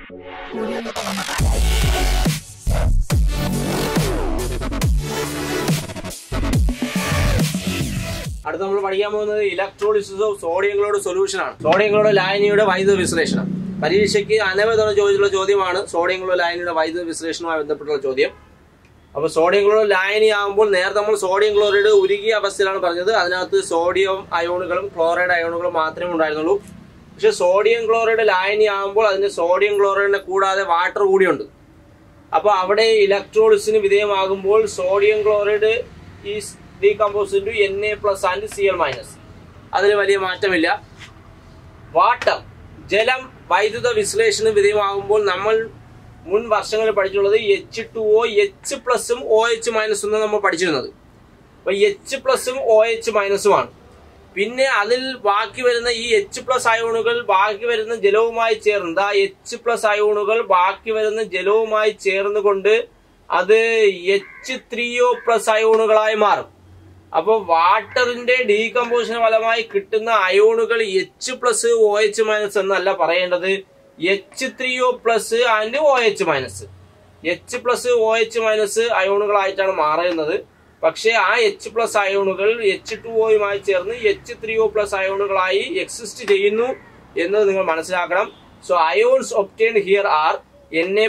അടുത്ത നമ്മൾ പഠിക്കാൻ പോകുന്നത് electrolysis of sodium chloride solution ആണ്. സോഡിയം ക്ലോറൈഡ് ലായനിയുടെ വൈദ്യുത വിശ്ലേഷണം. പരീക്ഷയ്ക്ക് അനവധി തവണ ചോദിച്ചിട്ടുള്ള ചോദ്യമാണ് സോഡിയം ക്ലോറൈഡ് ലായനിയുടെ വൈദ്യുത വിശ്ലേഷണവുമായി ബന്ധപ്പെട്ടുള്ള ചോദ്യം. അപ്പോൾ സോഡിയം ക്ലോറൈഡ് ലായനി ആകുമ്പോൾ നേരത്തെ നമ്മൾ സോഡിയം ക്ലോറൈഡ് ഉരുകിയ അവസ്ഥയിലാണ് പറഞ്ഞത്. അതിനകത്ത് സോഡിയം അയോണുകളും ക്ലോറൈഡ് അയോണുകളും മാത്രമേ ഉണ്ടായിരുന്നുള്ളൂ. പക്ഷെ സോഡിയം ക്ലോറൈഡ് ലായനി ആകുമ്പോൾ അതിന് സോഡിയം ക്ലോറൈഡിനെ കൂടാതെ വാട്ടർ കൂടിയുണ്ട്. അപ്പോൾ അവിടെ ഇലക്ട്രോളിസിന് വിധേയമാകുമ്പോൾ sodium chloride is decompose into Na+ and Cl-. അതിന് വലിയ മാറ്റമില്ല. വാട്ടർ ജലം വൈദ്യുത വിശ്ലേഷണ വിധേയമാകുമ്പോൾ നമ്മൾ മുൻ വർഷങ്ങളിൽ പഠിച്ചിട്ടുള്ളത് H2O H+ഉം OH- നമ്മൾ പഠിച്ചിരുന്നത്. അപ്പൊ H+ഉം OH- പിന്നെ അതിൽ ബാക്കി വരുന്ന ഈ H+ അയോണുകൾ ബാക്കി വരുന്ന ജലവുമായി ചേർന്ന് H+ അയോണുകൾ ബാക്കി വരുന്ന ജലവുമായി ചേർന്നുകൊണ്ട് അത് H3O+ അയോണുകളായി മാറും. അപ്പൊ വാട്ടറിന്റെ ഡീകമ്പോസിന് ഫലമായി കിട്ടുന്ന അയോണുകൾ H+ OH- എന്നല്ല പറയേണ്ടത്, H3O+ and OH-. H+ OH- അയോണുകളായിട്ടാണ് മാറുന്നത്. പക്ഷെ ആ H+ അയോണുകൾ H2O ചേർന്ന് H3O+ അയോണുകളായി എക്സിസ്റ്റ് ചെയ്യുന്നു എന്നത് നിങ്ങൾ മനസ്സിലാക്കണം. So ions obtained here are Na+,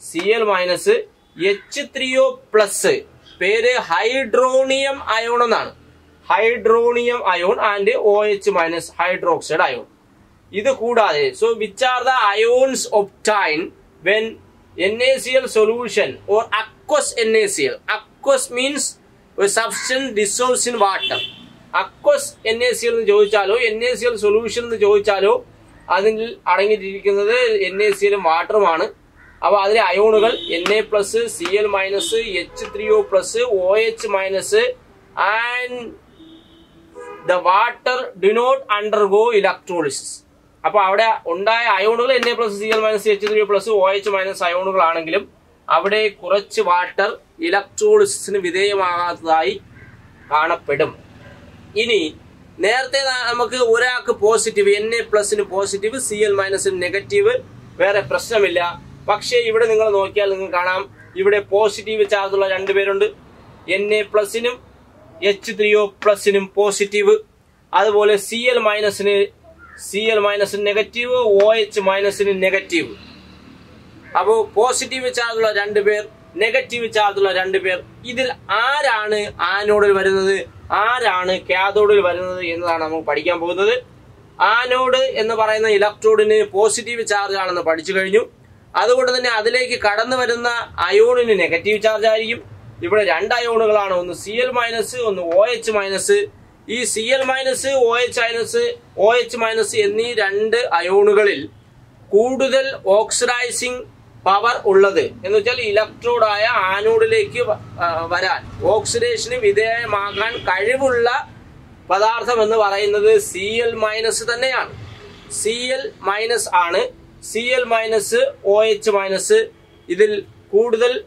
Cl-, H3O+, പേര് ഹൈഡ്രോണിയം അയോൺ എന്നാണ്. Hydronium ion and OH- hydroxide ion. ഇത് കൂടാതെ so which are the ions obtained when NaCl solution or aqueous NaCl. Aqueous means a substance dissolves in water. Aqueous NaCl എന്ന് ചോദിച്ചാലോ NaCl solution എന്ന് ചോദിച്ചാലോ അതിൽ അടങ്ങിയിരിക്കുന്നത് NaCl വാട്ടറുമാണ്. അപ്പൊ അതിലെ അയോണുകൾ Na+, Cl-, H3O+, OH- and the water do not undergo electrolysis. അപ്പൊ അവിടെ ഉണ്ടായ അയോണുകൾ Na+, Cl-, H3O+, OH- അയോണുകളാണെങ്കിലും അവിടെ കുറച്ച് വാട്ടർ ഇലക്ട്രോളിസിന് വിധേയമാകാത്തതായി കാണപ്പെടും. ഇനി നേരത്തെ നമുക്ക് ഒരാൾക്ക് പോസിറ്റീവ് Na+ന് പോസിറ്റീവ്, Cl- നെഗറ്റീവ്, വേറെ പ്രശ്നമില്ല. പക്ഷേ ഇവിടെ നിങ്ങൾ നോക്കിയാൽ നിങ്ങൾക്ക് കാണാം ഇവിടെ പോസിറ്റീവ് ചാർജുള്ള രണ്ടുപേരുണ്ട്. Na+നും H3O+നും പോസിറ്റീവ്, അതുപോലെ Cl- നെഗറ്റീവ്, OH- നെഗറ്റീവ്. അപ്പോൾ പോസിറ്റീവ് ചാർജുള്ള രണ്ടുപേർ, നെഗറ്റീവ് ചാർജുള്ള രണ്ടുപേർ. ഇതിൽ ആരാണ് ആനോഡിൽ വരുന്നത്, ആരാണ് കാഥോഡിൽ വരുന്നത് എന്നതാണ് നമുക്ക് പഠിക്കാൻ പോകുന്നത്. ആനോഡ് എന്ന് പറയുന്ന ഇലക്ട്രോഡിന് പോസിറ്റീവ് ചാർജ് ആണെന്ന് പഠിച്ചു കഴിഞ്ഞു. അതുകൊണ്ട് തന്നെ അതിലേക്ക് കടന്നു വരുന്ന അയോണിന് നെഗറ്റീവ് ചാർജ് ആയിരിക്കും. ഇവിടെ രണ്ട് അയോണുകളാണ്, ഒന്ന് Cl-, ഒന്ന് OH-. ഈ Cl-, OH- എന്നീ രണ്ട് അയോണുകളിൽ കൂടുതൽ ഓക്സിഡൈസിങ് പവർ ഉള്ളത് എന്ന് വെച്ചാൽ ഇലക്ട്രോഡായ ആനോഡിലേക്ക് വരാൻ, ഓക്സിഡേഷന് വിധേയമാകാൻ കഴിവുള്ള പദാർത്ഥം എന്ന് പറയുന്നത് Cl- തന്നെയാണ്. Cl- ആണ്. Cl- OH- ഇതിൽ കൂടുതൽ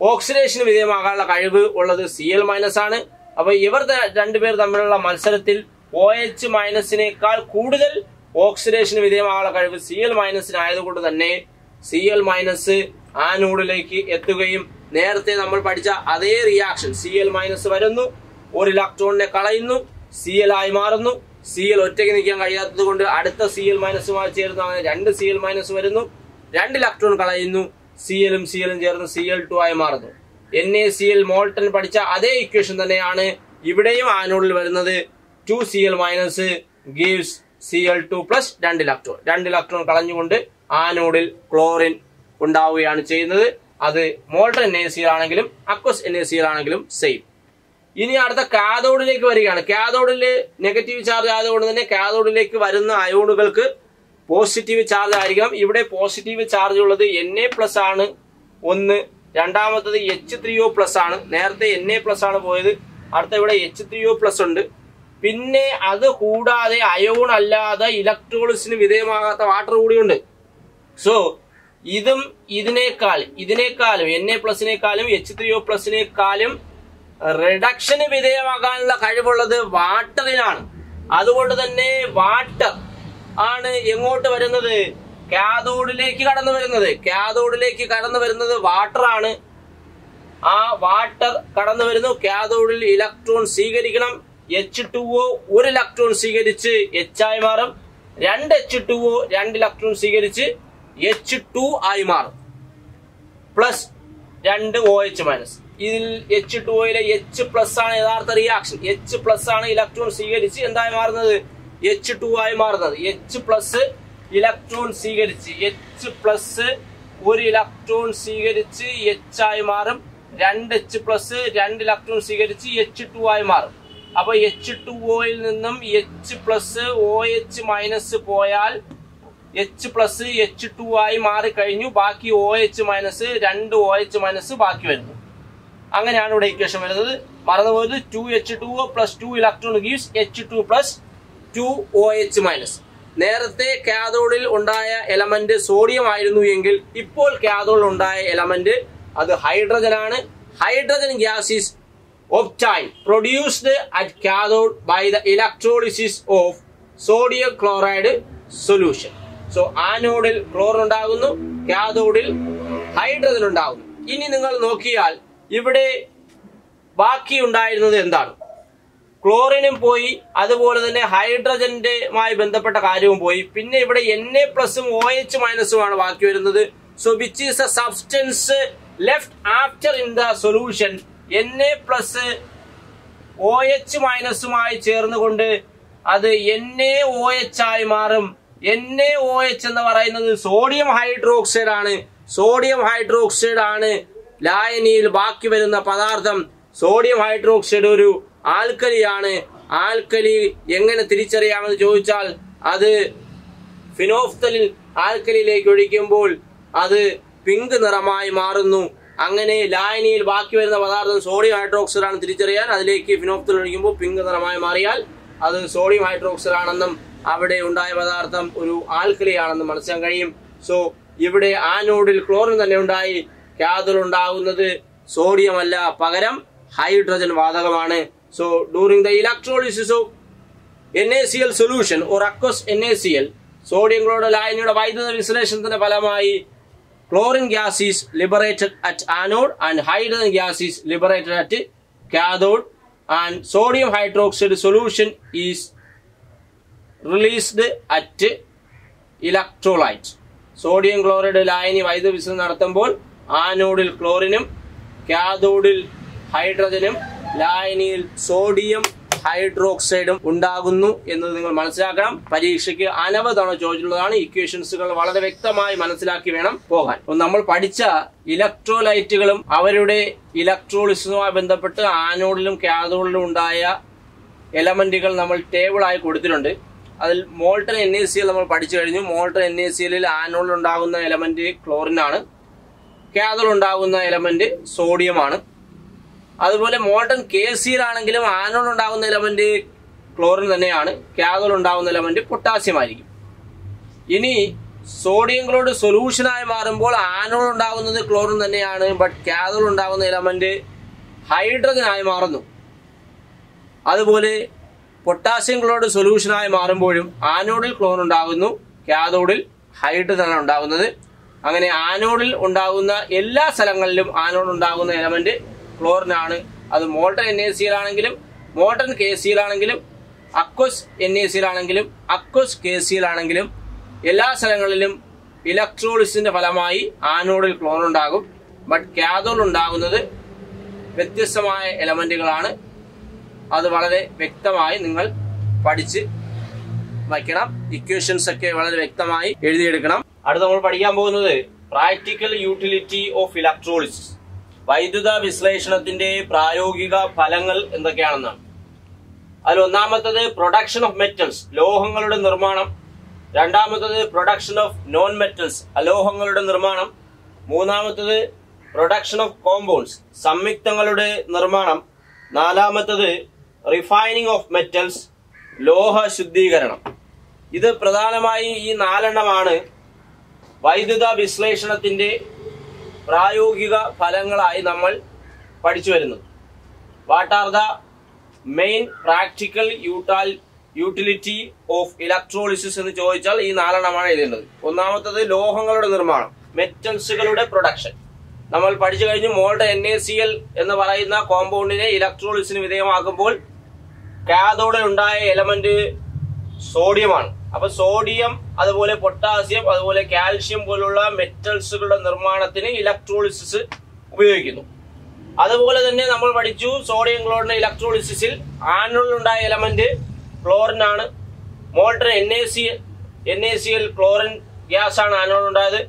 ഓക്സിഡേഷന് വിധേയമാകാനുള്ള കഴിവ് ഉള്ളത് Cl- ആണ്. അപ്പൊ ഇവർ രണ്ടുപേർ തമ്മിലുള്ള മത്സരത്തിൽ OH- കൂടുതൽ ഓക്സിഡേഷന് വിധേയമാകാനുള്ള കഴിവ് Cl- ആയതുകൊണ്ട് തന്നെ Cl- ആനോഡിലേക്ക് എത്തുകയും നേരത്തെ നമ്മൾ പഠിച്ച അതേ റിയാക്ഷൻ, Cl- വരുന്നു, ഒരു ഇലക്ട്രോണിനെ കളയുന്നു, Cl ആയി മാറുന്നു. Cl ഒറ്റയ്ക്ക് നിൽക്കാൻ കഴിയാത്തത് കൊണ്ട് അടുത്ത Cl- ചേർന്ന് അങ്ങനെ രണ്ട് Cl- വരുന്നു, രണ്ട് ഇലക്ട്രോൺ കളയുന്നു, Cl-ഉം ചേർന്ന് Cl2 ആയി മാറുന്നു. NaCl മോൾട്ടൺ പഠിച്ച അതേ ഇക്വേഷൻ തന്നെയാണ് ഇവിടെയും ആനോഡിൽ വരുന്നത്. 2 Cl- gives Cl2 plus 2 electron. 2 electron കളഞ്ഞുകൊണ്ട് ആനോഡിൽ ക്ലോറിൻ ഉണ്ടാവുകയാണ് ചെയ്യുന്നത്. അത് മോൾട്ടൺ NaCl ആണെങ്കിലും അക്വസ് NaCl ആണെങ്കിലും സെയിം. ഇനി അടുത്ത കാഥോഡിലേക്ക് വരികയാണ്. കാഥോഡിൽ നെഗറ്റീവ് ചാർജ് ആയതുകൊണ്ട് തന്നെ കാഥോഡിലേക്ക് വരുന്ന അയോണുകൾക്ക് പോസിറ്റീവ് ചാർജ് ആയിരിക്കണം. ഇവിടെ പോസിറ്റീവ് ചാർജ് ഉള്ളത് Na+ ആണ് ഒന്ന്, രണ്ടാമത്തത് H3O+ ആണ്. നേരത്തെ Na+ ആണ് പോയത്, അടുത്ത ഇവിടെ H3O+ ഉണ്ട്. പിന്നെ അത് കൂടാതെ അയോൺ അല്ലാതെ ഇലക്ട്രോളിസിന് വിധേയമാകാത്ത വാട്ടർ കൂടിയുണ്ട്. സോ ഇതും ഇതിനേക്കാളും Na+നേക്കാളും H3O+നേക്കാളും റിഡക്ഷന് വിധേയമാകാനുള്ള കഴിവുള്ളത് വാട്ടറിനാണ്. അതുകൊണ്ട് തന്നെ വാട്ടർ ആണ് എങ്ങോട്ട് വരുന്നത്, കാഥോഡിലേക്ക് കടന്നു വരുന്നത് വാട്ടർ ആണ്. ആ വാട്ടർ കടന്നു വരുന്നു, കാഥോഡിൽ ഇലക്ട്രോൺ സ്വീകരിക്കണം. H2O ഒരു ഇലക്ട്രോൺ സ്വീകരിച്ച് H ആയി മാറും. 2 H2O 2 ഇലക്ട്രോൺ സ്വീകരിച്ച് H2 ആയി മാറും. Plus 2 OH minus. ഇതിൽ H2Oയിലെ H പ്ലസ് ആണ് യഥാർത്ഥ റിയാക്ഷൻ. H പ്ലസ് ആണ് ഇലക്ട്രോൺ സ്വീകരിച്ച് എന്തായി മാറുന്നത്? H2 ആയി മാറുന്നത്. H പ്ലസ് ഇലക്ട്രോൺ സ്വീകരിച്ച് H പ്ലസ് ഒരു ഇലക്ട്രോൺ സ്വീകരിച്ച് H ആയി മാറും. 2 H പ്ലസ് 2 ഇലക്ട്രോൺ സ്വീകരിച്ച് H2 ആയി മാറും. അപ്പൊ H2Oയിൽ നിന്നും H പ്ലസ് OH മൈനസ് പോയാൽ H പ്ലസ് H2 ആയി മാറിക്കഴിഞ്ഞു. ബാക്കി OH മൈനസ് 2 OH മൈനസ് ബാക്കി വരുന്നു. അങ്ങനെയാണ് ഇവിടെ ഇക്വേഷൻ വരുന്നത്. മറന്നുപോയത് 2H2O plus 2 electron gives H2 plus 2 OH minus. നേരത്തെ കാഥോഡിൽ ഉണ്ടായ എലമെന്റ് സോഡിയം ആയിരുന്നു എങ്കിൽ ഇപ്പോൾ കാഥോഡിൽ ഉണ്ടായ എലമെന്റ് അത് ഹൈഡ്രജൻ ആണ്. Hydrogen gas is obtained produced at cathode by the electrolysis of sodium chloride solution. So ആനോഡിൽ ക്ലോറിൻ ഉണ്ടാകുന്നു, കാഥോഡിൽ ഹൈഡ്രജൻ ഉണ്ടാകുന്നു. ഇനി നിങ്ങൾ നോക്കിയാൽ ഇവിടെ ബാക്കി ഉണ്ടായിരുന്നത് എന്താണ്? ക്ലോറിനും പോയി, അതുപോലെ തന്നെ ഹൈഡ്രജന്റെമായി ബന്ധപ്പെട്ട കാര്യവും പോയി. പിന്നെ ഇവിടെ Na പ്ലസും OH മൈനസുമാണ് ബാക്കി വരുന്നത്. So which is A substance left after in the solution? Na plus OH മൈനസുമായി ചേർന്നുകൊണ്ട് അത് NaOH ആയി മാറും. NaOH എന്ന് പറയുന്നത് സോഡിയം ഹൈഡ്രോക്സൈഡ് ആണ്. സോഡിയം ഹൈഡ്രോക്സൈഡ് ആണ് ലായനിയിൽ ബാക്കി വരുന്ന പദാർത്ഥം. സോഡിയം ഹൈഡ്രോക്സൈഡ് ഒരു ആൽക്കലിയാണ്. ആൽക്കലി എങ്ങനെ തിരിച്ചറിയാമെന്ന് ചോദിച്ചാൽ അത് ഫിനോഫ്തലിൻ ആൽക്കലിയിലേക്ക് ഒഴിക്കുമ്പോൾ അത് പിങ്ക് നിറമായി മാറുന്നു. അങ്ങനെ ലായനിയിൽ ബാക്കി വരുന്ന പദാർത്ഥം സോഡിയം ഹൈഡ്രോക്സൈഡ് ആണ് തിരിച്ചറിയാൻ. അതിലേക്ക് ഫിനോഫ്തലിൻ ഒഴിക്കുമ്പോൾ പിങ്ക് നിറമായി മാറിയാൽ അത് സോഡിയം ഹൈഡ്രോക്സൈഡ് ആണെന്നും അവിടെ ഉണ്ടായ പദാർത്ഥം ഒരു ആൽക്കലി ആണെന്നും മനസ്സിലാക്കാൻ കഴിയും. സോ ഇവിടെ ആനോഡിൽ ക്ലോറിൻ തന്നെ ഉണ്ടായി. കാഥോഡിൽ ഉണ്ടാകുന്നത് സോഡിയം അല്ല, പകരം ഹൈഡ്രജൻ വാതകമാണ്. So during the electrolysis of NaCl solution or aqueous NaCl, sodium chloride ലായനിയുടെ വൈദ്യുത വിശ്ലേഷണത്തിന്റെ ഫലമായി chlorine gas is liberated at anode and hydrogen gas is liberated at cathode, and sodium hydroxide solution is released at electrolyte. Sodium chloride ലായനി വൈദ്യുത വിശ്ലേഷണം നടത്തുമ്പോൾ ആനോഡിൽ ക്ലോറിനും കാഥോഡിൽ ഹൈഡ്രജനും ലായനിയിൽ sodium ഹൈഡ്രോക്സൈഡും ഉണ്ടാകുന്നു എന്നത് നിങ്ങൾ മനസ്സിലാക്കണം. പരീക്ഷയ്ക്ക് അനവധി തവണ ചോദിച്ചിട്ടുള്ളതാണ്. ഇക്വേഷൻസുകൾ വളരെ വ്യക്തമായി മനസ്സിലാക്കി വേണം പോകാൻ. നമ്മൾ പഠിച്ച ഇലക്ട്രോലൈറ്റുകളും അവരുടെ ഇലക്ട്രോളിസുമായി ബന്ധപ്പെട്ട് ആനോഡിലും കാഥോഡിലും ഉണ്ടായ എലമെന്റുകൾ നമ്മൾ ടേബിൾ ആയി കൊടുത്തിട്ടുണ്ട്. അതിൽ മോൾട്ടൺ NaCl നമ്മൾ പഠിച്ചു കഴിഞ്ഞു. മോൾട്ടൺ NaCl ആനോഡിൽ ഉണ്ടാകുന്ന എലമെന്റ് ക്ലോറിൻ ആണ്, കാഥോഡിൽ ഉണ്ടാകുന്ന എലമെന്റ് സോഡിയമാണ്. അതുപോലെ മോൾട്ടൺ KCl ആണെങ്കിലും ആനോഡ് ഉണ്ടാകുന്ന എലമെന്റ് ക്ലോറിൻ തന്നെയാണ്, കാഥോഡിൽ ഉണ്ടാകുന്ന എലമെന്റ് പൊട്ടാസ്യം ആയിരിക്കും. ഇനി സോഡിയം ക്ലോറൈഡ് സൊല്യൂഷനായി മാറുമ്പോൾ ആനോഡ് ഉണ്ടാകുന്നത് ക്ലോറിൻ തന്നെയാണ്, ബട്ട് കാഥോഡിൽ ഉണ്ടാകുന്ന എലമെന്റ് ഹൈഡ്രജൻ ആയി മാറുന്നു. അതുപോലെ പൊട്ടാസ്യം ക്ലോറൈഡ് സൊല്യൂഷനായി മാറുമ്പോഴും ആനോഡിൽ ക്ലോറിൻ ഉണ്ടാകുന്നു, കാഥോഡിൽ ഹൈഡ്രജൻ ആണ് ഉണ്ടാകുന്നത്. അങ്ങനെ ആനോഡിൽ ഉണ്ടാകുന്ന എല്ലാ സ്ഥലങ്ങളിലും ആനോഡ് ഉണ്ടാകുന്ന എലമെന്റ് ക്ലോറിൻ ആണ്. അത് മോൾട്ടൺ NaCl ആണെങ്കിലും മോൾട്ടൺ KCl ആണെങ്കിലും അക്വസ് NaCl ആണെങ്കിലും അക്വസ് KCl ആണെങ്കിലും എല്ലാ സ്ഥലങ്ങളിലും ഇലക്ട്രോളിസിന്റെ ഫലമായി ആനോഡിൽ ക്ലോറിൻ ഉണ്ടാകും. ബട്ട് കാഥോഡിൽ ഉണ്ടാകുന്നത് വ്യത്യസ്തമായ എലമെന്റുകളാണ്. അത് വളരെ വ്യക്തമായി നിങ്ങൾ പഠിച്ച് വയ്ക്കണം. ഇക്വേഷൻസ് ഒക്കെ വളരെ വ്യക്തമായി എഴുതിയെടുക്കണം. അടുത്ത നമ്മൾ പഠിക്കാൻ പോകുന്നത് പ്രാക്ടിക്കൽ യൂട്ടിലിറ്റി ഓഫ് ഇലക്ട്രോളിസിസ്. വൈദ്യുത വിശ്ലേഷണത്തിന്റെ പ്രായോഗിക ഫലങ്ങൾ എന്തൊക്കെയാണെന്നാണ്. അതിൽ ഒന്നാമത്തത് പ്രൊഡക്ഷൻ ഓഫ് മെറ്റൽസ്, ലോഹങ്ങളുടെ നിർമ്മാണം. രണ്ടാമത്തത് പ്രൊഡക്ഷൻ ഓഫ് നോൺ മെറ്റൽസ്, അലോഹങ്ങളുടെ നിർമ്മാണം. മൂന്നാമത്തത് പ്രൊഡക്ഷൻ ഓഫ് കോമ്പൗണ്ട്സ്, സംയുക്തങ്ങളുടെ നിർമ്മാണം. നാലാമത്തത് റിഫൈനിങ് ഓഫ് മെറ്റൽസ്, ലോഹ ശുദ്ധീകരണം. ഇത് പ്രധാനമായി ഈ 4 എണ്ണമാണ് വൈദ്യുത വിശ്ലേഷണത്തിന്റെ പ്രായോഗിക ഫലങ്ങളായി നമ്മൾ പഠിച്ചു വരുന്നത്. What are the main practical utility of electrolysis എന്ന് ചോദിച്ചാൽ ഈ 4 എഴുതേണ്ടത്. ഒന്നാമത്തത് ലോഹങ്ങളുടെ നിർമ്മാണം, മെറ്റൽസുകളുടെ പ്രൊഡക്ഷൻ. നമ്മൾ പഠിച്ചു കഴിഞ്ഞു. മോൾഡ് NaCl എന്ന് പറയുന്ന കോമ്പൗണ്ടിനെ ഇലക്ട്രോളിസിന് വിധേയമാക്കുമ്പോൾ കാഥോഡിൽ ഉണ്ടായ എലമെന്റ് സോഡിയമാണ്. അപ്പൊ സോഡിയം, അതുപോലെ പൊട്ടാസ്യം, അതുപോലെ കാൽഷ്യം പോലുള്ള മെറ്റൽസുകളുടെ നിർമ്മാണത്തിന് ഇലക്ട്രോളിസിസ് ഉപയോഗിക്കുന്നു. അതുപോലെ തന്നെ നമ്മൾ പഠിച്ചു സോഡിയം ക്ലോറിന്റെ ഇലക്ട്രോളിസിസിൽ ആനോഡിൽ ഉണ്ടായ എലമെന്റ് ക്ലോറിൻ ആണ്. മോൾഡർ NaCl ക്ലോറിൻ ഗ്യാസ് ആണ് ആനോഡ് ഉണ്ടായത്.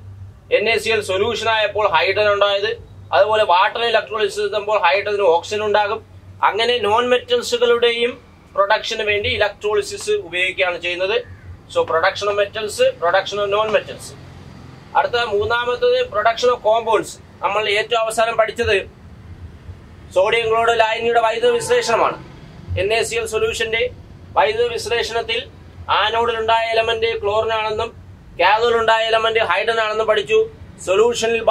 NaCl സൊല്യൂഷൻ ആയപ്പോൾ ഹൈഡ്രജൻ ഉണ്ടായത്. അതുപോലെ വാട്ടർ ഇലക്ട്രോളിസിസ് ചെയ്യുമ്പോൾ ഹൈഡ്രജനും ഓക്സിജൻ ഉണ്ടാകും. അങ്ങനെ നോൺ മെറ്റൽസുകളുടെയും പ്രൊഡക്ഷന് വേണ്ടി ഇലക്ട്രോളിസിസ് ഉപയോഗിക്കുകയാണ് ചെയ്യുന്നത്. So production of metals, production of non metals. അടുത്ത മൂന്നാമത്തത് പ്രൊഡക്ഷൻ ഓഫ് കോമ്പൗണ്ട്സ്. നമ്മൾ ഏറ്റവും അവസാനം പഠിച്ചത് സോഡിയം ക്ലോറൈഡ് ലായനിയുടെ വൈദ്യുത വിശ്ലേഷണമാണ്. NaCl സൊല്യൂഷന്റെ വൈദ്യുത വിശ്ലേഷണത്തിൽ ആനോഡിലുണ്ടായ എലമെന്റ് ക്ലോറിൻ ആണെന്നും കാഥോഡിലുണ്ടായ എലമെന്റ് ഹൈഡ്രജൻ ആണെന്നും പഠിച്ചു. സൊല്യൂഷനിൽ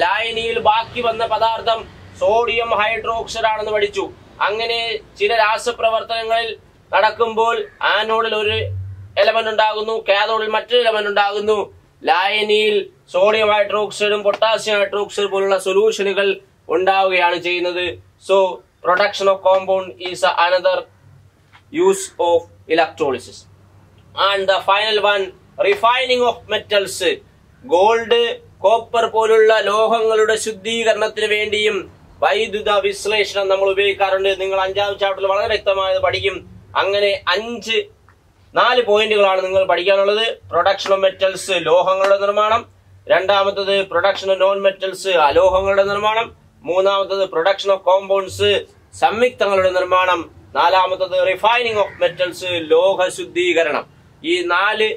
ലായനിയിൽ ബാക്കി വന്ന പദാർത്ഥം സോഡിയം ഹൈഡ്രോക്സൈഡ് ആണെന്ന് പഠിച്ചു. അങ്ങനെ ചില രാസപ്രവർത്തനങ്ങളിൽ നടക്കുമ്പോൾ ആനോഡിൽ ഒരു എലമെന്റ് ഉണ്ടാകുന്നു, കാഥോഡിൽ മറ്റൊരു എലമെന്റ് ഉണ്ടാകുന്നു. ലായനിയിൽ സോഡിയം ഹൈഡ്രോക്സൈഡും പൊട്ടാസ്യം ഹൈഡ്രോക്സൈഡ് പോലുള്ള സൊല്യൂഷനുകൾ ഉണ്ടാവുകയാണ് ചെയ്യുന്നത്. So production of compound is another use of electrolysis. And the final one, refining of metals. Gold, copper പോലുള്ള ലോഹങ്ങളുടെ ശുദ്ധീകരണത്തിന് വേണ്ടിയും വൈദ്യുത വിശ്ലേഷണം നമ്മൾ ഉപയോഗിക്കാറുണ്ട്. നിങ്ങൾ 5ാം ചാപ്റ്ററിൽ വളരെ വ്യക്തമായത് പഠിക്കും. അങ്ങനെ 4 പോയിന്റുകളാണ് നിങ്ങൾ പഠിക്കാനുള്ളത്. പ്രൊഡക്ഷൻ ഓഫ് മെറ്റൽസ്, ലോഹങ്ങളുടെ നിർമ്മാണം. രണ്ടാമത്തത് പ്രൊഡക്ഷൻ ഓഫ് നോൺ മെറ്റൽസ്, അലോഹങ്ങളുടെ നിർമ്മാണം. മൂന്നാമത്തത് പ്രൊഡക്ഷൻ ഓഫ് കോമ്പൗണ്ട്സ്, സംയുക്തങ്ങളുടെ നിർമ്മാണം. നാലാമത്തത് റിഫൈനിങ് ഓഫ് മെറ്റൽസ്, ലോഹ ശുദ്ധീകരണം. ഈ 4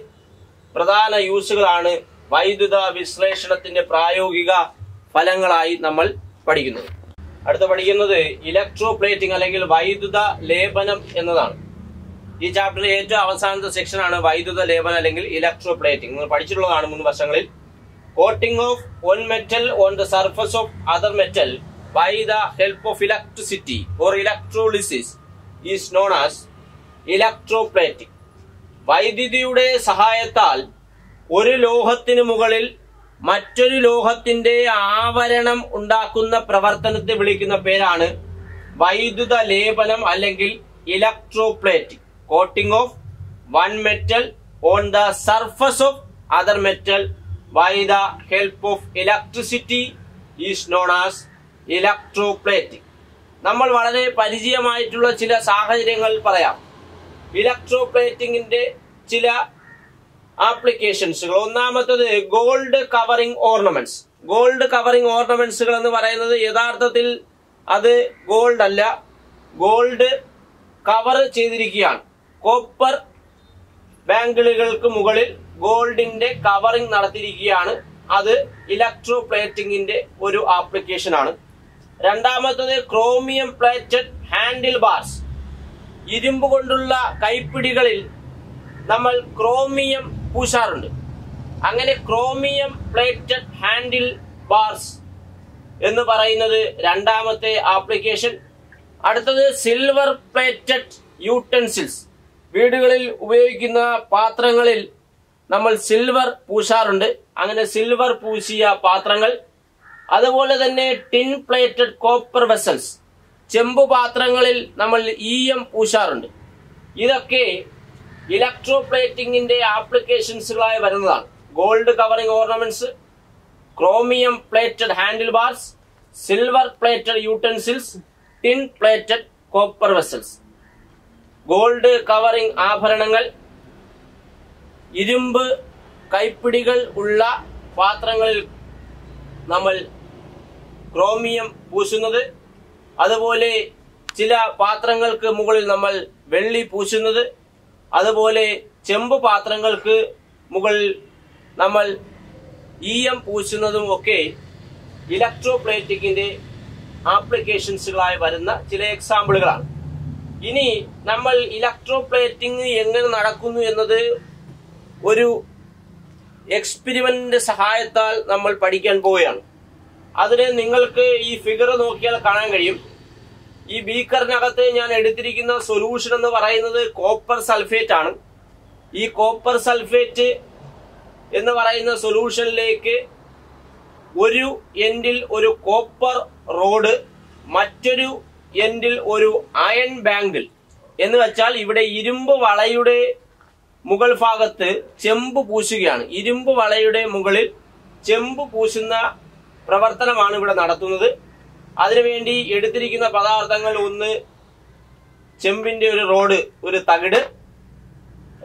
പ്രധാന യൂസുകളാണ് വൈദ്യുത വിശ്ലേഷണത്തിന്റെ പ്രായോഗിക ഫലങ്ങളായി നമ്മൾ പഠിക്കുന്നത്. അടുത്ത പഠിക്കുന്നത് ഇലക്ട്രോപ്ലേറ്റിംഗ് അല്ലെങ്കിൽ വൈദ്യുത ലേപനം എന്നതാണ്. ഈ ചാപ്റ്ററിലെ ഏറ്റവും അവസാനത്തെ സെക്ഷനാണ് വൈദ്യുത ലേപനം അല്ലെങ്കിൽ ഇലക്ട്രോപ്ലേറ്റിംഗ്. നിങ്ങൾ പഠിച്ചിട്ടുള്ളതാണ് മുൻ വർഷങ്ങളിൽ. Coating of one metal on the surface of other metal by the help of electricity or electrolysis is known as electroplating. വൈദ്യുതിയുടെ സഹായത്താൽ ഒരു ലോഹത്തിന് മുകളിൽ മറ്റൊരു ലോഹത്തിന്റെ ആവരണം ഉണ്ടാക്കുന്ന പ്രവർത്തനത്തെ വിളിക്കുന്ന പേരാണ് വൈദ്യുത ലേപനം അല്ലെങ്കിൽ electroplating. Coating of one metal on the surface of other metal by the help of electricity is known as electroplating. നമ്മൾ വളരെ പരിചയമായിട്ടുള്ള ചില സാഹചര്യങ്ങൾ പറയാം. ഇലക്ട്രോപ്ലേറ്റിംഗിന്റെ ചില ആപ്ലിക്കേഷൻസുകൾ. ഒന്നാമത്തത് gold covering ornaments. Gold covering ഓർണമെന്റ്സുകൾ എന്ന് പറയുന്നത് യഥാർത്ഥത്തിൽ അത് ഗോൾഡ് അല്ല, ഗോൾഡ് കവർ ചെയ്തിരിക്കുകയാണ്. കോപ്പർ ബാങ്കിളുകൾക്ക് മുകളിൽ ഗോൾഡിന്റെ കവറിംഗ് നടത്തിയിരിക്കുകയാണ്. അത് ഇലക്ട്രോപ്ലേറ്റിംഗിന്റെ ഒരു ആപ്ലിക്കേഷൻ ആണ്. രണ്ടാമത്തത് ക്രോമിയം പ്ലേറ്റഡ് ഹാൻഡിൽ ബാർസ്. ഇരുമ്പ് കൊണ്ടുള്ള കൈപ്പിടികളിൽ നമ്മൾ ക്രോമിയം പൂശാറുണ്ട്. അങ്ങനെ ക്രോമിയം പ്ലേറ്റഡ് ഹാൻഡിൽ ബാർസ് എന്ന് പറയുന്നത് രണ്ടാമത്തെ ആപ്ലിക്കേഷൻ. അടുത്തത് സിൽവർ പ്ലേറ്റഡ് യൂട്ടൻസിൽസ്. വീടുകളിൽ ഉപയോഗിക്കുന്ന പാത്രങ്ങളിൽ നമ്മൾ സിൽവർ പൂശാറുണ്ട്. അങ്ങനെ സിൽവർ പൂശിയ പാത്രങ്ങൾ. അതുപോലെ തന്നെ ടിൻ പ്ലേറ്റഡ് കോപ്പർ വെസൽസ്. ചെമ്പു പാത്രങ്ങളിൽ നമ്മൾ ഈയം പൂശാറുണ്ട്. ഇതൊക്കെ ഇലക്ട്രോപ്ലേറ്റിംഗിന്റെ ആപ്ലിക്കേഷൻസുകളായി വരുന്നതാണ്. Gold covering ornaments, chromium plated handle bars, silver plated utensils, tin plated copper vessels. Gold covering ആഭരണങ്ങൾ, ഇരുമ്പ് കൈപ്പിടികൾ ഉള്ള പാത്രങ്ങളിൽ നമ്മൾ ക്രോമിയം പൂശുന്നത്, അതുപോലെ ചില പാത്രങ്ങൾക്ക് മുകളിൽ നമ്മൾ വെള്ളി പൂശുന്നത്, അതുപോലെ ചെമ്പ് പാത്രങ്ങൾക്ക് മുകളിൽ നമ്മൾ ഈയം പൂശുന്നതും ഒക്കെ ഇലക്ട്രോപ്ലേറ്റിംഗിന്റെ ആപ്ലിക്കേഷൻസുകളായി വരുന്ന ചില എക്സാമ്പിളുകളാണ്. ഇനി നമ്മൾ ഇലക്ട്രോപ്ലേറ്റിംഗ് എങ്ങനെ നടക്കുന്നു എന്നത് ഒരു എക്സ്പെരിമെന്റിന്റെ സഹായത്താൽ നമ്മൾ പഠിക്കാൻ പോവുകയാണ്. അതിന് നിങ്ങൾക്ക് ഈ ഫിഗർ നോക്കിയാൽ കാണാൻ കഴിയും. ഈ ബീക്കറിനകത്ത് ഞാൻ എടുത്തിരിക്കുന്ന സൊല്യൂഷൻ എന്ന് പറയുന്നത് കോപ്പർ സൾഫേറ്റ് ആണ്. ഈ കോപ്പർ സൾഫേറ്റ് എന്ന് പറയുന്ന സൊല്യൂഷനിലേക്ക് ഒരു എൻഡിൽ ഒരു കോപ്പർ റോഡ്, മറ്റൊരു എൻഡിൽ ഒരു അയൺ ബാങ്കിൾ എന്ന് വെച്ചാൽ ഇവിടെ ഇരുമ്പ് വളയുടെ മുകൾ ഭാഗത്ത് ചെമ്പ് പൂശുകയാണ്. ഇരുമ്പ് വളയുടെ മുകളിൽ ചെമ്പ് പൂശുന്ന പ്രവർത്തനമാണ് ഇവിടെ നടത്തുന്നത്. അതിനുവേണ്ടി എടുത്തിരിക്കുന്ന പദാർത്ഥങ്ങൾ ഒന്ന് ചെമ്പിന്റെ ഒരു റോഡ്, ഒരു തകിട്,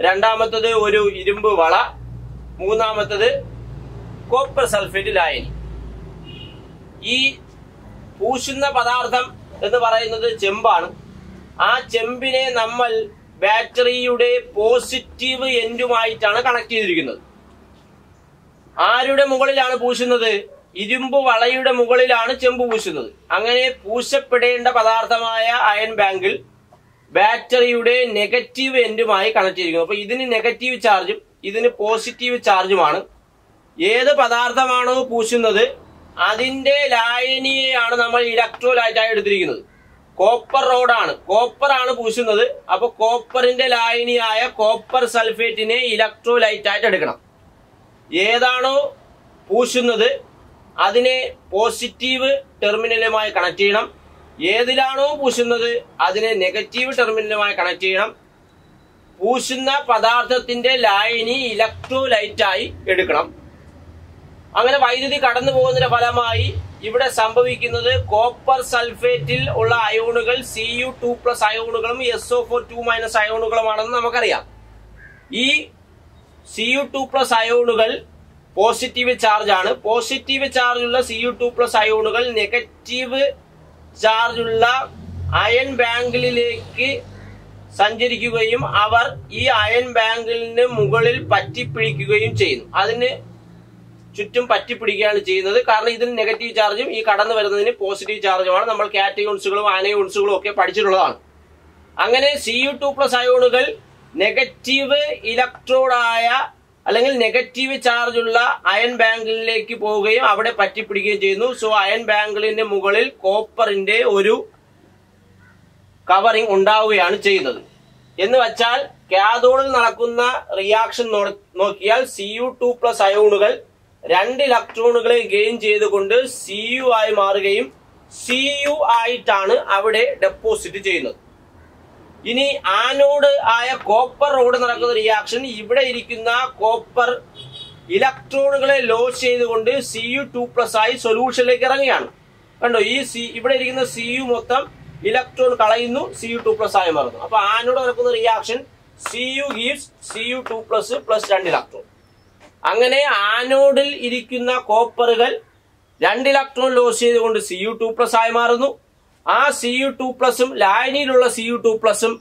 രണ്ടാമത്തത് ഒരു ഇരുമ്പ് വള, മൂന്നാമത്തത് കോപ്പർ സൾഫേറ്റ് ലായനി. ഈ പൂശുന്ന പദാർത്ഥം എന്ന് പറയുന്നത് ചെമ്പാണ്. ആ ചെമ്പിനെ നമ്മൾ ബാറ്ററിയുടെ പോസിറ്റീവ് എൻഡുമായിട്ടാണ് കണക്ട് ചെയ്തിരിക്കുന്നത്. ആരുടെ മുകളിലാണ് പൂശുന്നത്? ഇരുമ്പ് വളയുടെ മുകളിലാണ് ചെമ്പ് പൂശുന്നത്. അങ്ങനെ പൂശപ്പെടേണ്ട പദാർത്ഥമായ അയൺ ബാങ്കിൾ ബാറ്ററിയുടെ നെഗറ്റീവ് എൻഡുമായി കണക്ട് ചെയ്തിരിക്കുന്നു. അപ്പൊ ഇതിന് നെഗറ്റീവ് ചാർജും ഇതിന് പോസിറ്റീവ് ചാർജുമാണ്. ഏത് പദാർത്ഥമാണോ പൂശുന്നത് അതിന്റെ ലായനിയെയാണ് നമ്മൾ ഇലക്ട്രോലൈറ്റായി എടുത്തിരിക്കുന്നത്. കോപ്പർ റോഡാണ്, കോപ്പറാണ് പൂശുന്നത്. അപ്പൊ കോപ്പറിന്റെ ലായനിയായ കോപ്പർ സൾഫേറ്റിനെ ഇലക്ട്രോലൈറ്റായിട്ട് എടുക്കണം. ഏതാണോ പൂശുന്നത് അതിനെ പോസിറ്റീവ് ടെർമിനലുമായി കണക്ട് ചെയ്യണം. ഏതിലാണോ പൂശുന്നത് അതിനെ നെഗറ്റീവ് ടെർമിനലുമായി കണക്ട് ചെയ്യണം. പൂശുന്ന പദാർത്ഥത്തിന്റെ ലായനി ഇലക്ട്രോലൈറ്റായി എടുക്കണം. അങ്ങനെ വൈദ്യുതി കടന്നു പോകുന്നതിന്റെ ഫലമായി ഇവിടെ സംഭവിക്കുന്നത് കോപ്പർ സൾഫേറ്റിൽ ഉള്ള അയോണുകൾ Cu2+ അയോണുകളും SO4 അയോണുകളുമാണെന്ന് നമുക്കറിയാം. ഈ Cu2+ അയോണുകൾ പോസിറ്റീവ് ചാർജ് ആണ്. പോസിറ്റീവ് ചാർജുള്ള Cu2+ അയോണുകൾ നെഗറ്റീവ് ചാർജുള്ള അയൺ ബാങ്കിളിലേക്ക് സഞ്ചരിക്കുകയും അവർ ഈ അയൺ ബാങ്കിളിന് മുകളിൽ പറ്റിപ്പിടിക്കുകയും ചെയ്യുന്നു. അതിന് ചുറ്റും പറ്റിപ്പിടിക്കുകയാണ് ചെയ്യുന്നത്. കാരണം ഇതിന് നെഗറ്റീവ് ചാർജും ഈ കടന്നു വരുന്നതിന് പോസിറ്റീവ് ചാർജുമാണ്. നമ്മൾ കാറ്റയോൺസുകളും ആനയോൺസുകളും ഒക്കെ പഠിച്ചിട്ടുള്ളതാണ്. അങ്ങനെ Cu2+ അയോണുകൾ നെഗറ്റീവ് ഇലക്ട്രോഡായ അല്ലെങ്കിൽ നെഗറ്റീവ് ചാർജുള്ള അയൺ ബാങ്കിളിലേക്ക് പോവുകയും അവിടെ പറ്റിപ്പിടിക്കുകയും ചെയ്യുന്നു. സോ അയൺ ബാങ്കിളിന്റെ മുകളിൽ കോപ്പറിന്റെ ഒരു കവറിംഗ് ഉണ്ടാവുകയാണ് ചെയ്യുന്നത്. എന്ന് വെച്ചാൽ കാഥോഡിൽ നടക്കുന്ന റിയാക്ഷൻ നോക്കിയാൽ Cu2+ അയോണുകൾ 2 ഇലക്ട്രോണുകളെ ഗെയിൻ ചെയ്തുകൊണ്ട് Cu ആയി മാറുകയും Cu ആയിട്ടാണ് അവിടെ ഡെപ്പോസിറ്റ് ചെയ്യുന്നത്. ഇനി ആനോഡ് ആയ കോപ്പർ റോഡ് നടക്കുന്ന റിയാക്ഷൻ ഇവിടെ ഇരിക്കുന്ന കോപ്പർ ഇലക്ട്രോണുകളെ ലോസ് ചെയ്തുകൊണ്ട് Cu2+ ആയി സൊല്യൂഷനിലേക്ക് ഇറങ്ങുകയാണ്. കണ്ടോ, ഈ ഇവിടെ ഇരിക്കുന്ന Cu മൊത്തം ഇലക്ട്രോൺ കളയുന്നു, Cu2+ ആയി മാറുന്നു. അപ്പൊ ആനോഡ് നടക്കുന്ന reaction Cu gives Cu2+ plus 2 electron. അങ്ങനെ ആനോഡിൽ ഇരിക്കുന്ന കോപ്പറുകൾ 2 ഇലക്ട്രോൺ ലോസ് ചെയ്തുകൊണ്ട് Cu2+ ആയി മാറുന്നു. ആ Cu2+ഉം ലായനിയിലുള്ള Cu2+ഉം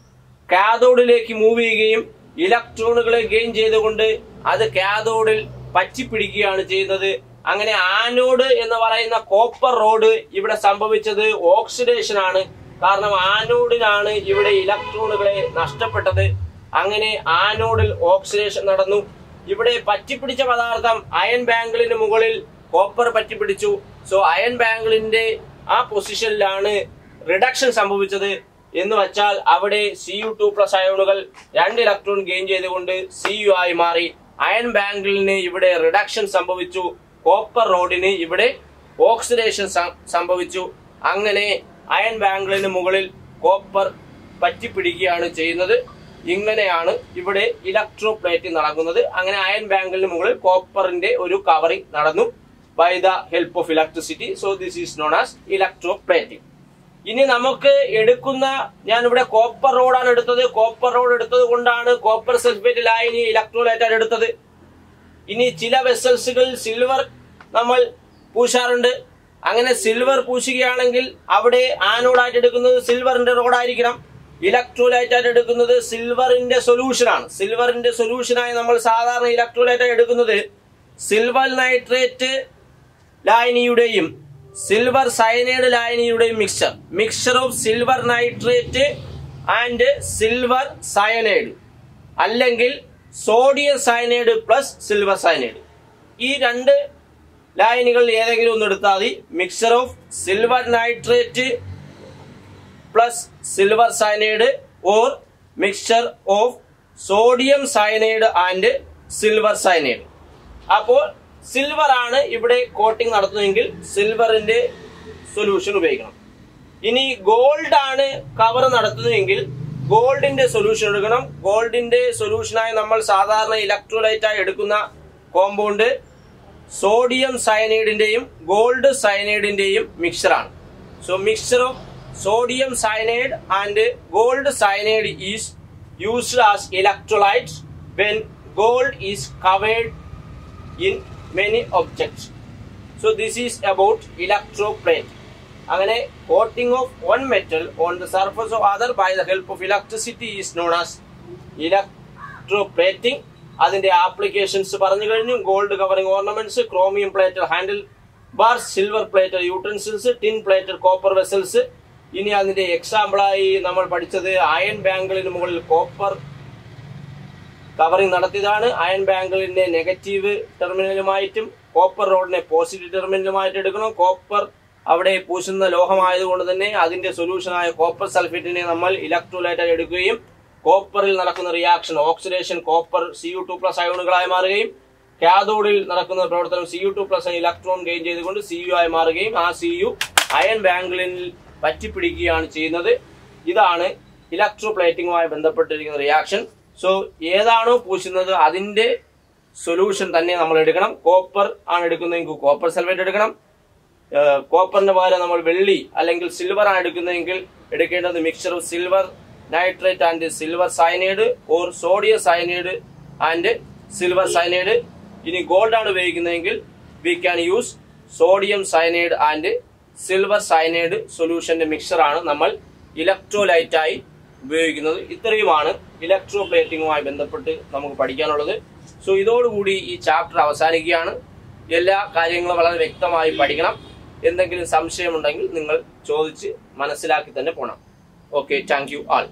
കാഥോഡിലേക്ക് മൂവ് ചെയ്യുകയും ഇലക്ട്രോണുകളെ ഗെയിൻ ചെയ്തുകൊണ്ട് അത് കാഥോഡിൽ പറ്റിപ്പിടിക്കുകയാണ് ചെയ്യുന്നത്. അങ്ങനെ ആനോഡ് എന്ന് പറയുന്ന കോപ്പർ റോഡ് ഇവിടെ സംഭവിച്ചത് ഓക്സിഡേഷൻ ആണ്. കാരണം ആനോഡിനാണ് ഇവിടെ ഇലക്ട്രോണുകളെ നഷ്ടപ്പെട്ടത്. അങ്ങനെ ആനോഡിൽ ഓക്സിഡേഷൻ നടന്നു. ഇവിടെ പറ്റിപ്പിടിച്ച പദാർത്ഥം അയൺ ബാങ്കിളിന് മുകളിൽ കോപ്പർ പറ്റിപ്പിടിച്ചു. സോ അയൺ ബാങ്കിളിന്റെ ആ പൊസിഷനിലാണ് റിഡക്ഷൻ സംഭവിച്ചത്. എന്ന് വെച്ചാൽ അവിടെ Cu2+ അയോണുകൾ 2 ഇലക്ട്രോൺ ഗെയിൻ ചെയ്തുകൊണ്ട് Cu ആയി മാറി. അയൺ ബാങ്കിളിന് ഇവിടെ റിഡക്ഷൻ സംഭവിച്ചു. കോപ്പർ റോഡിന് ഇവിടെ ഓക്സിഡേഷൻ സംഭവിച്ചു. അങ്ങനെ അയൺ ബാങ്കിളിന് മുകളിൽ കോപ്പർ പറ്റിപ്പിടിക്കുകയാണ് ചെയ്യുന്നത്. ഇങ്ങനെയാണ് ഇവിടെ ഇലക്ട്രോപ്ലേറ്റിംഗ് നടക്കുന്നത്. അങ്ങനെ അയൺ ബാങ്കിളിന് മുകളിൽ കോപ്പറിന്റെ ഒരു കവറിംഗ് നടന്നു by the help of electricity. So this is known as electroplating. ഇനി നമുക്ക് എടുക്കുന്ന, ഞാനിവിടെ കോപ്പർ റോഡാണ് എടുത്തത്. കോപ്പർ റോഡ് എടുത്തത് കൊണ്ടാണ് കോപ്പർ സൾഫേറ്റ് ലായനി ഇലക്ട്രോലൈറ്റായിട്ട് എടുത്തത്. ഇനി ചില വെസൽസുകളിൽ സിൽവർ നമ്മൾ പൂശാറുണ്ട്. അങ്ങനെ സിൽവർ പൂശുകയാണെങ്കിൽ അവിടെ ആനോഡായിട്ട് എടുക്കുന്നത് സിൽവറിന്റെ റോഡായിരിക്കണം. ഇലക്ട്രോലൈറ്റ് ആയിട്ട് എടുക്കുന്നത് സിൽവറിന്റെ സൊല്യൂഷനാണ്. സിൽവറിന്റെ സൊല്യൂഷനായി നമ്മൾ സാധാരണ ഇലക്ട്രോലൈറ്റ് ആയി എടുക്കുന്നത് സിൽവർ നൈട്രേറ്റ് ലായനിയുടെയും സിൽവർ സയനൈഡ് ലായനിയുടെയും mixture of silver nitrate and silver cyanide, അല്ലെങ്കിൽ sodium cyanide plus silver cyanide. ഈ 2 ലായനികൾ ഏതെങ്കിലും ഒന്ന് എടുത്താൽ മതി. Mixture of silver nitrate plus silver cyanide or mixture of sodium cyanide and silver cyanide. അപ്പോൾ സിൽവർ ആണ് ഇവിടെ കോട്ടിംഗ് നടത്തുന്നതെങ്കിൽ സിൽവറിന്റെ സൊല്യൂഷൻ ഉപയോഗിക്കണം. ഇനി ഗോൾഡ് ആണ് കവർ നടത്തുന്നതെങ്കിൽ ഗോൾഡിന്റെ സൊല്യൂഷൻ എടുക്കണം. ഗോൾഡിന്റെ സൊല്യൂഷനായി നമ്മൾ സാധാരണ ഇലക്ട്രോലൈറ്റ് ആയി എടുക്കുന്ന കോമ്പൗണ്ട് സോഡിയം സയനൈഡിന്റെയും ഗോൾഡ് സയനൈഡിന്റെയും മിക്സറാണ്. സോ mixer of sodium cyanide and gold cyanide is used as electrolytes when gold is covered in many objects. So this is about electroplate. അങ്ങനെ coating of one metal on the surface of other by the help of electricity is known as electroplating. അതിന്റെ applications പറഞ്ഞു കഴിഞ്ഞു. Gold covering ornaments, chromium plated handle bars, silver plated utensils, tin plated copper vessels. ഇനി അതിന്റെ എക്സാമ്പിളായി നമ്മൾ പഠിച്ചത് iron ബാങ്കിളിന് മുകളിൽ copper covering നടത്തിയതാണ്. Iron ബാങ്കിളിന്റെ negative ടെർമിനലുമായിട്ടും copper റോഡിനെ positive ടെർമിനലുമായിട്ട് എടുക്കണം. കോപ്പർ അവിടെ പൂശുന്ന ലോഹമായതുകൊണ്ട് തന്നെ അതിന്റെ സൊല്യൂഷനായ കോപ്പർ സൾഫേറ്റിനെ നമ്മൾ ഇലക്ട്രോലൈറ്റായി എടുക്കുകയും കോപ്പറിൽ നടക്കുന്ന റിയാക്ഷൻ ഓക്സിഡേഷൻ കോപ്പർ Cu2+ അയോണുകളായി മാറുകയും കാഥോഡിൽ നടക്കുന്ന പ്രവർത്തനം Cu2+ ഇലക്ട്രോൺ ഗെയിൻ ചെയ്തുകൊണ്ട് Cu ആയി മാറുകയും ആ Cu അയൺ ബാങ്കിളിൽ പറ്റിപ്പിടിക്കുകയാണ് ചെയ്യുന്നത്. ഇതാണ് ഇലക്ട്രോപ്ലേറ്റിംഗുമായി ബന്ധപ്പെട്ടിരിക്കുന്ന റിയാക്ഷൻ. സോ ഏതാണോ പൂശുന്നത് അതിന്റെ സൊല്യൂഷൻ തന്നെ നമ്മൾ എടുക്കണം. കോപ്പർ ആണ് എടുക്കുന്നതെങ്കിൽ കോപ്പർ സൾഫേറ്റ് എടുക്കണം. കോപ്പറിന് പകരം നമ്മൾ വെള്ളി അല്ലെങ്കിൽ സിൽവർ ആണ് എടുക്കുന്നതെങ്കിൽ എടുക്കേണ്ടത് mixer of silver nitrate and silver cyanide or sodium cyanide and silver cyanide. ഇനി ഗോൾഡ് ആണ് ഉപയോഗിക്കുന്നതെങ്കിൽ we can use sodium cyanide and silver cyanide സൊല്യൂഷന്റെ മിക്സറാണ് നമ്മൾ ഇലക്ട്രോലൈറ്റായി ഉപയോഗിക്കുന്നത്. ഇത്രയുമാണ് ഇലക്ട്രോപ്ലേറ്റിംഗുമായി ബന്ധപ്പെട്ട് നമുക്ക് പഠിക്കാനുള്ളത്. സോ ഇതോടുകൂടി ഈ ചാപ്റ്റർ അവസാനിക്കുകയാണ്. എല്ലാ കാര്യങ്ങളും വളരെ വ്യക്തമായി പഠിക്കണം. എന്തെങ്കിലും സംശയമുണ്ടെങ്കിൽ നിങ്ങൾ ചോദിച്ച് മനസ്സിലാക്കി തന്നെ പോകണം. Okay, thank you all.